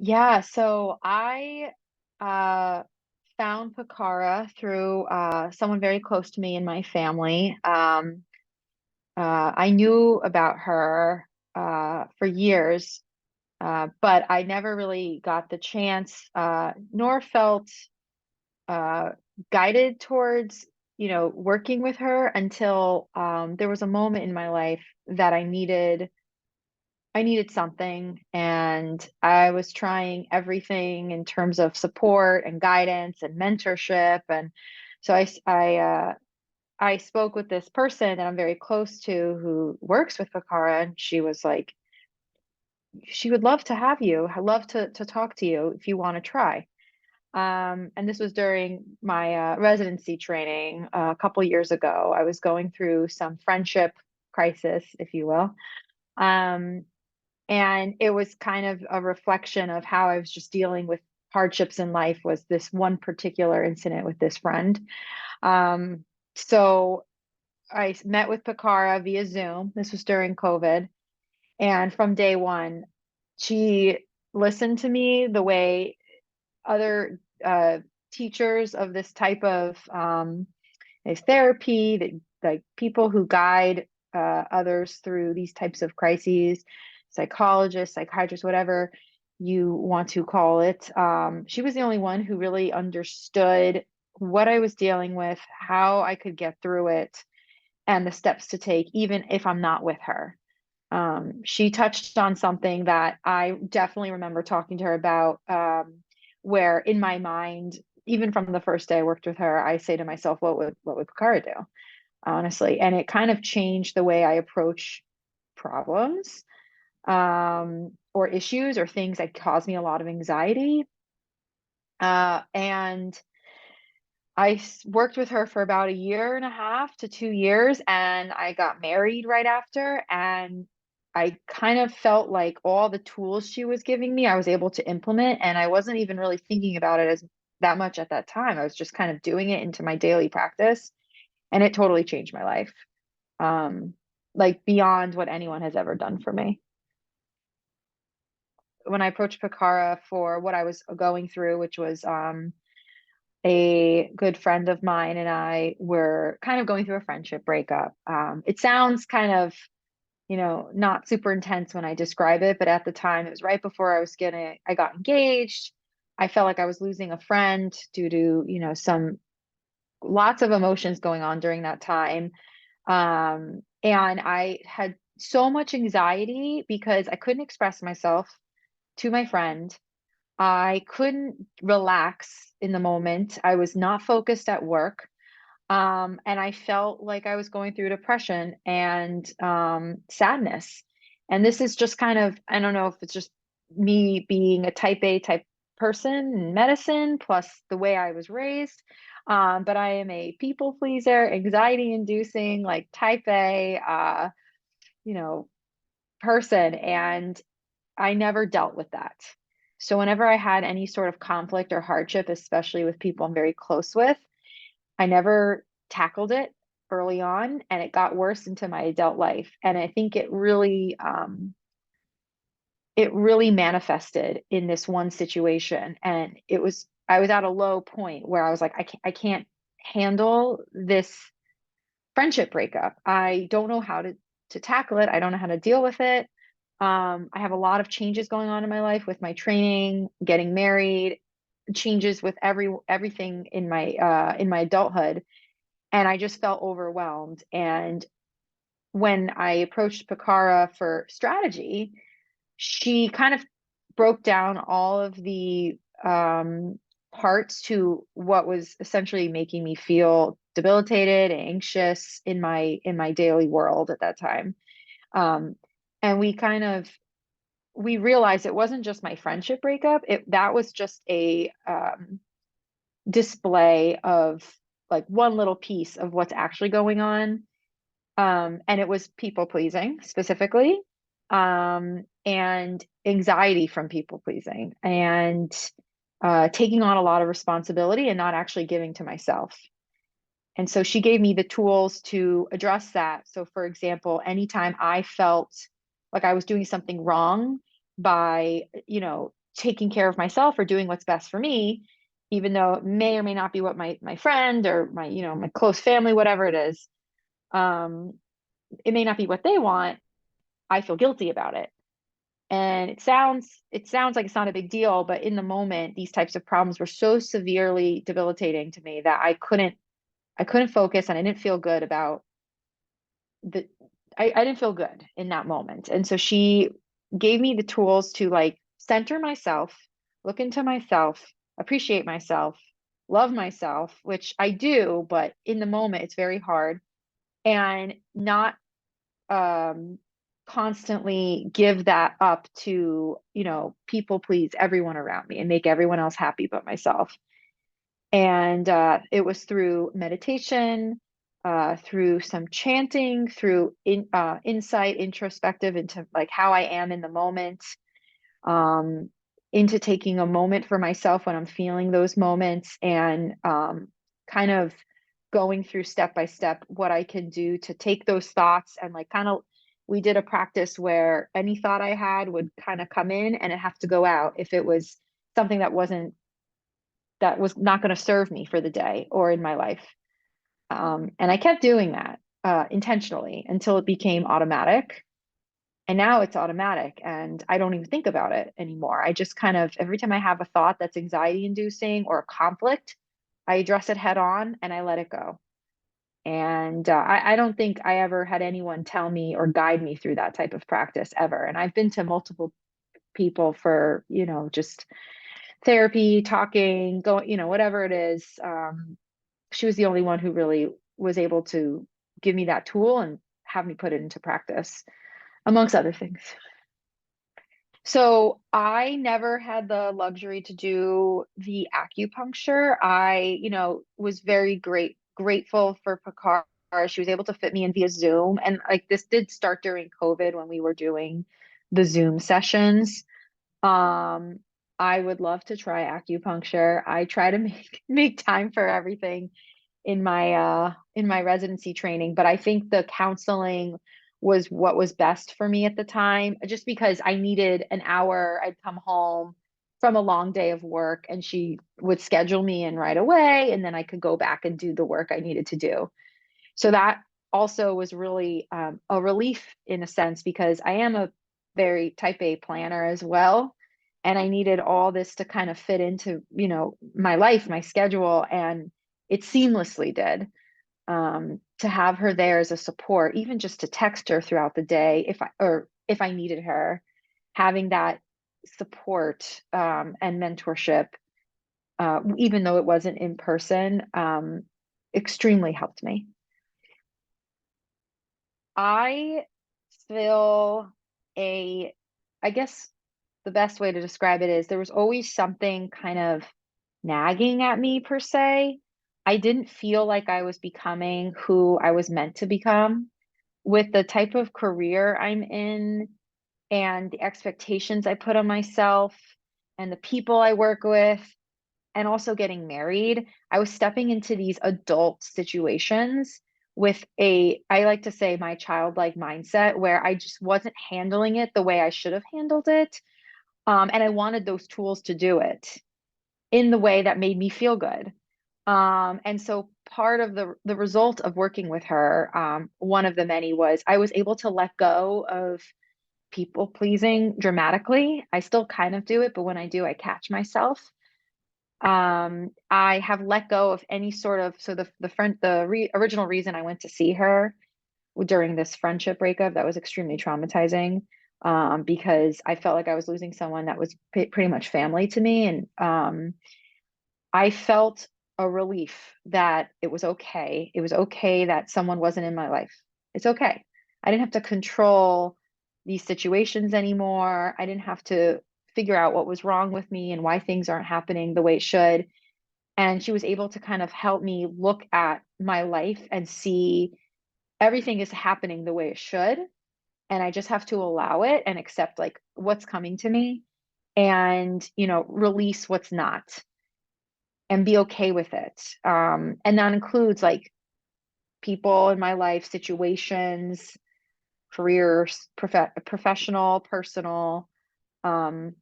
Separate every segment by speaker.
Speaker 1: Yeah, so I uh found Picara through someone very close to me in my family. I knew about her for years, but I never really got the chance, nor felt uh guided towards, working with her until there was a moment in my life that I needed something, and I was trying everything in terms of support and guidance and mentorship. And so I spoke with this person that I'm very close to who works with Pakara, and she was like, she would love to have you. I'd love to talk to you if you want to try. And this was during my residency training a couple years ago. I was going through some friendship crisis, if you will. Um, And it was kind of a reflection of how I was just dealing with hardships in life, was this one particular incident with this friend. Um, so I met with Pakara via Zoom. This was during COVID. And from day one, she listened to me the way other teachers of this type of therapy, that like people who guide others through these types of crises, psychologists, psychiatrists, whatever you want to call it. She was the only one who really understood what I was dealing with, how I could get through it, and the steps to take, even if I'm not with her. She touched on something that I definitely remember talking to her about, where in my mind, even from the first day I worked with her, I say to myself, what would Pakara do? Honestly. And it kind of changed the way I approach problems, or issues or things that cause me a lot of anxiety. And worked with her for about a year and a half to 2 years, and I got married right after. And I kind of felt like all the tools she was giving me, I was able to implement, and I wasn't even really thinking about it as that much at that time. I was just kind of doing it into my daily practice, and it totally changed my life. Um, like beyond what anyone has ever done for me. When I approached Pakara for what I was going through, which was a good friend of mine and I were kind of going through a friendship breakup. It sounds kind of, not super intense when I describe it, but at the time it was right before I got engaged. I felt like I was losing a friend due to, some lots of emotions going on during that time. And I had so much anxiety because I couldn't express myself to my friend. I couldn't relax in the moment. I was not focused at work. And I felt like I was going through depression and sadness. And this is just kind of, I don't know if it's just me being a type A type person in medicine, plus the way I was raised. But I am a people pleaser, anxiety inducing, like type A, you know, person. And I never dealt with that. So whenever I had any sort of conflict or hardship, especially with people I'm very close with, I never tackled it early on, and it got worse into my adult life. And I think it really manifested in this one situation. And I was at a low point where I was like, I can't handle this friendship breakup. I don't know how to tackle it. I don't know how to deal with it. I have a lot of changes going on in my life with my training, getting married, changes with everything in my adulthood, and I just felt overwhelmed. And when I approached Pakara for strategy, she kind of broke down all of the parts to what was essentially making me feel debilitated, anxious in my daily world at that time. Um, and we realized it wasn't just my friendship breakup. That was just a display of like one little piece of what's actually going on. And it was people pleasing specifically, and anxiety from people pleasing, and taking on a lot of responsibility and not actually giving to myself. And so she gave me the tools to address that. So, for example, anytime I felt like I was doing something wrong by, taking care of myself or doing what's best for me, even though it may or may not be what my friend or my, you know, my close family, whatever it is, um, it may not be what they want. I feel guilty about it. And it sounds like it's not a big deal, but in the moment, these types of problems were so severely debilitating to me that I couldn't focus and I didn't feel good about the I didn't feel good in that moment. And so she gave me the tools to like center myself, look into myself, appreciate myself, love myself, which I do, but in the moment it's very hard, and not um constantly give that up to, you know, people please everyone around me and make everyone else happy but myself. And it was through meditation, through some chanting, through insight, introspective into like how I am in the moment, um, into taking a moment for myself when I'm feeling those moments, and kind of going through step by step what I can do to take those thoughts and like kind of, we did a practice where any thought I had would kind of come in and it have to go out if it was something that was not going to serve me for the day or in my life. And I kept doing that intentionally until it became automatic. And now it's automatic and I don't even think about it anymore. I just kind of, every time I have a thought that's anxiety inducing or a conflict, I address it head on and I let it go. And I don't think I ever had anyone tell me or guide me through that type of practice ever. And I've been to multiple people for, you know, just therapy, talking, going, you know, whatever it is. She was the only one who really was able to give me that tool and have me put it into practice, amongst other things. So I never had the luxury to do the acupuncture. I, you know, was very grateful for Picard. She was able to fit me in via Zoom. And like this did start during COVID when we were doing the Zoom sessions. Um, I would love to try acupuncture. I try to make time for everything in my residency training, but I think the counseling was what was best for me at the time, just because I needed an hour. I'd come home from a long day of work and she would schedule me in right away, and then I could go back and do the work I needed to do. So that also was really a relief in a sense, because I am a very type A planner as well. And I needed all this to kind of fit into, you know, my life, my schedule, and it seamlessly did. To have her there as a support, even just to text her throughout the day if I needed her, having that support and mentorship, even though it wasn't in person, extremely helped me. I feel a, I guess the best way to describe it is there was always something kind of nagging at me, per se. I didn't feel like I was becoming who I was meant to become with the type of career I'm in and the expectations I put on myself and the people I work with, and also getting married. I was stepping into these adult situations with a, I like to say, my childlike mindset, where I just wasn't handling it the way I should have handled it. And I wanted those tools to do it in the way that made me feel good. And so part of the result of working with her, one of the many, was I was able to let go of people pleasing dramatically. I still kind of do it, but when I do, I catch myself. I have let go of any sort of, so original reason I went to see her during this friendship breakup that was extremely traumatizing, because I felt like I was losing someone that was pretty much family to me. And I felt a relief that it was okay. It was okay that someone wasn't in my life. It's okay. I didn't have to control these situations anymore. I didn't have to figure out what was wrong with me and why things aren't happening the way it should. And she was able to kind of help me look at my life and see everything is happening the way it should. And I just have to allow it and accept like what's coming to me, and, you know, release what's not and be okay with it. And that includes like people in my life, situations, careers, professional, personal. Um,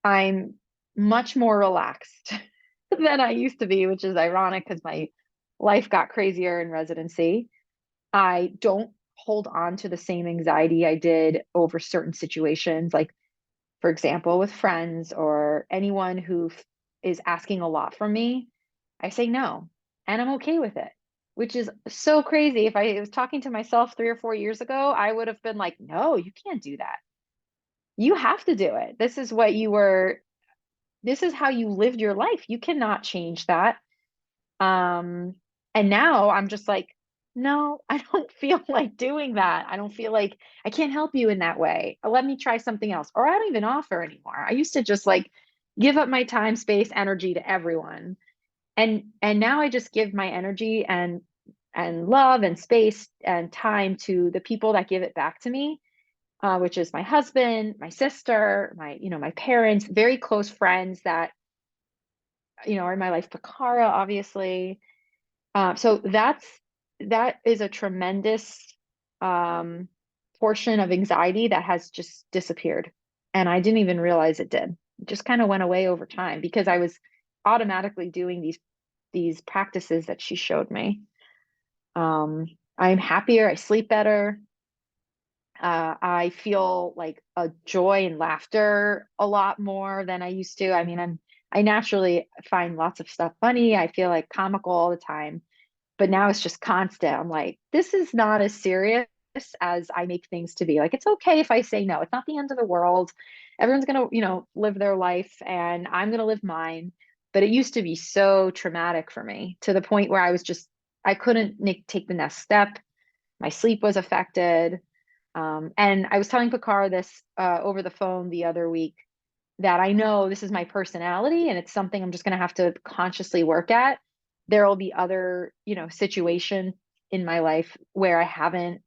Speaker 1: I'm much more relaxed than I used to be, which is ironic because my life got crazier in residency. I don't hold on to the same anxiety I did over certain situations, like, for example, with friends or anyone who is asking a lot from me. I say no, and I'm okay with it, which is so crazy. If I was talking to myself 3 or 4 years ago, I would have been like, no, you can't do that. You have to do it. This is how you lived your life. You cannot change that. Um, and now I'm just like, no, I don't feel like doing that. I don't feel like I can't help you in that way. Let me try something else. Or I don't even offer anymore. I used to just like give up my time, space, energy to everyone. And now I just give my energy and love and space and time to the people that give it back to me, which is my husband, my sister, my parents, very close friends that, are in my life, Pakara, obviously. So that is a tremendous um, portion of anxiety that has just disappeared. And I didn't even realize it did. It just kind of went away over time because I was automatically doing these practices that she showed me. I'm happier, I sleep better. I feel like a joy and laughter a lot more than I used to. I mean, I naturally find lots of stuff funny. I feel like comical all the time, but now it's just constant. I'm like, this is not as serious as I make things to be. Like, it's okay if I say no. It's not the end of the world. Everyone's gonna, live their life and I'm gonna live mine. But it used to be so traumatic for me to the point where I couldn't take the next step. My sleep was affected. And I was telling Picard this over the phone the other week that I know this is my personality and it's something I'm just going to have to consciously work at. There will be other, situations in my life where I haven't,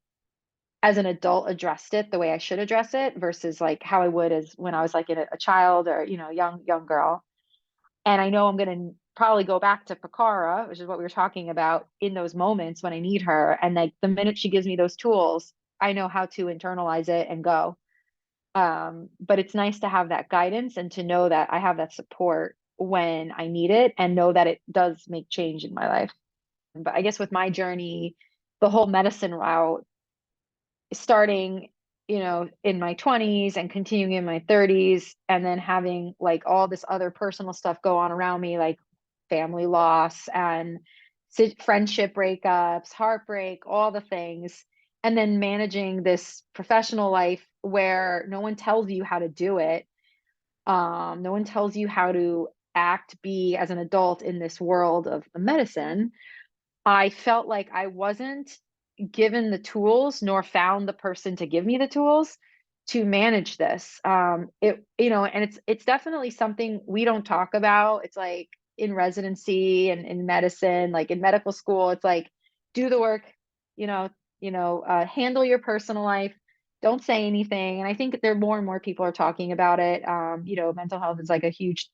Speaker 1: as an adult, addressed it the way I should address it versus like how I would as when I was like a child or, young girl. And I know I'm going to probably go back to Pakara, which is what we were talking about, in those moments when I need her. And like the minute she gives me those tools, I know how to internalize it and go. But it's nice to have that guidance and to know that I have that support when I need it and know that it does make change in my life. But I guess with my journey, the whole medicine route, starting, in my 20s and continuing in my 30s, and then having like all this other personal stuff go on around me, like family loss and friendship breakups, heartbreak, all the things. And then managing this professional life where no one tells you how to do it. No one tells you how to act, be as an adult in this world of medicine. I felt like I wasn't given the tools nor found the person to give me the tools to manage this. And it's definitely something we don't talk about. It's like in residency and in medicine, like in medical school, it's like do the work, handle your personal life. Don't say anything. And I think there more and more people are talking about it. Mental health is like a huge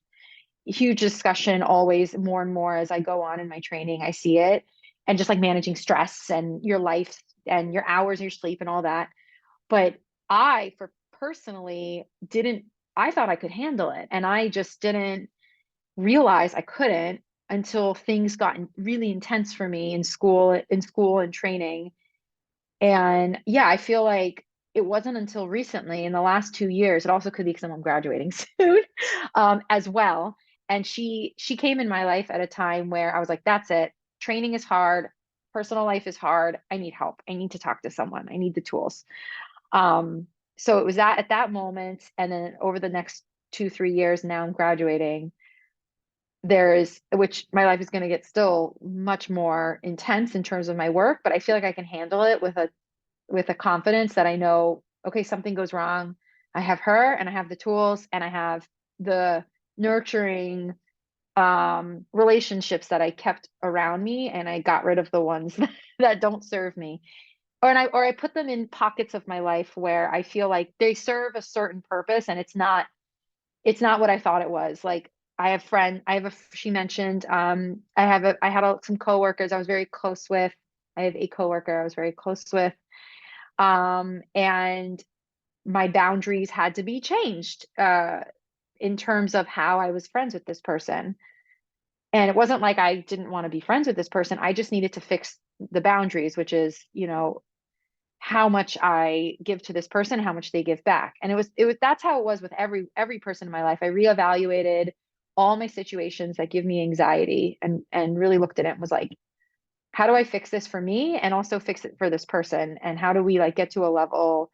Speaker 1: discussion always, more and more as I go on in my training, I see it. And just like managing stress and your life and your hours, your sleep and all that. But for personally, didn't, I thought I could handle it. And I just didn't realize I couldn't until things got really intense for me in school and training. And yeah, I feel like it wasn't until recently in the last 2 years, it also could be because I'm graduating soon, as well. And she came in my life at a time where I was like, that's it. Training is hard. Personal life is hard. I need help. I need to talk to someone. I need the tools. Um, so it was that at that moment. And then over the next 2, 3 years, now I'm graduating. Which my life is going to get still much more intense in terms of my work, but I feel like I can handle it with a confidence that I know, okay, something goes wrong. I have her and I have the tools and I have the nurturing relationships that I kept around me and I got rid of the ones that don't serve me. Or I put them in pockets of my life where I feel like they serve a certain purpose and it's not what I thought it was. Like she mentioned, I had some coworkers I was very close with. I have a coworker I was very close with. And my boundaries had to be changed. in terms of how I was friends with this person. And it wasn't like I didn't want to be friends with this person. I just needed to fix the boundaries, which is, how much I give to this person, how much they give back. And that's how it was with every person in my life. I reevaluated all my situations that give me anxiety and really looked at it and was like, how do I fix this for me and also fix it for this person? And how do we like get to a level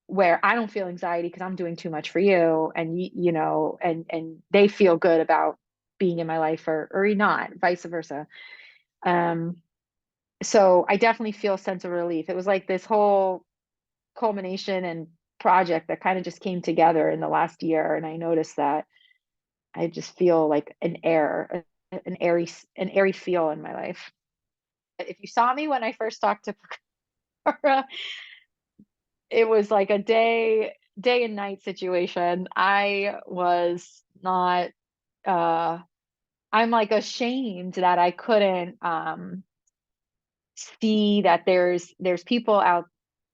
Speaker 1: where I don't feel anxiety because I'm doing too much for you and and they feel good about being in my life or not, vice versa. Um, so I definitely feel a sense of relief. It was like this whole culmination and project that kind of just came together in the last year. And I noticed that I just feel like an airy feel in my life. If you saw me when I first talked to Pakara, it was like a day and night situation. I was not uh I'm like ashamed that I couldn't see that there's people out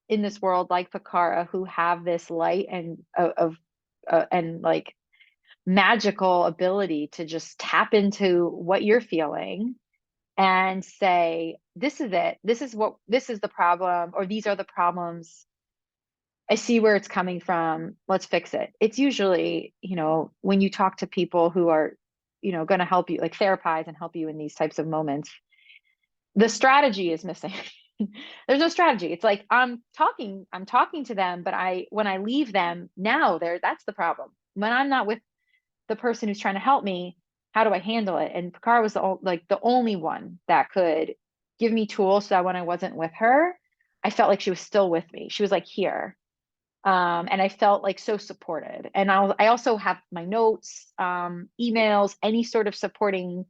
Speaker 1: in this world like Pakara who have this light and like magical ability to just tap into what you're feeling and say, this is it. This is the problem, or these are the problems. I see where it's coming from. Let's fix it. It's usually, when you talk to people who are, going to help you, like therapize and help you in these types of moments, the strategy is missing. There's no strategy. It's like I'm talking to them, but when I leave them now, that's the problem. When I'm not with the person who's trying to help me, how do I handle it? And Picard was the only one that could give me tools so that when I wasn't with her, I felt like she was still with me. She was like here. And I felt like so supported. And I also have my notes, emails, any sort of supporting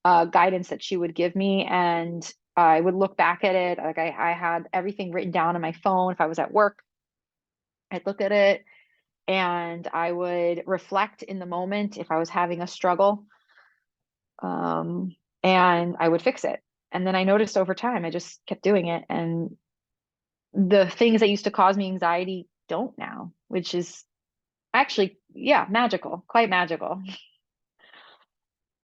Speaker 1: guidance that she would give me. And I would look back at it. Like I had everything written down on my phone. If I was at work, I'd look at it and I would reflect in the moment if I was having a struggle. Um, and I would fix it. And then I noticed over time, I just kept doing it. And the things that used to cause me anxiety don't now, which is actually, yeah, magical, quite magical.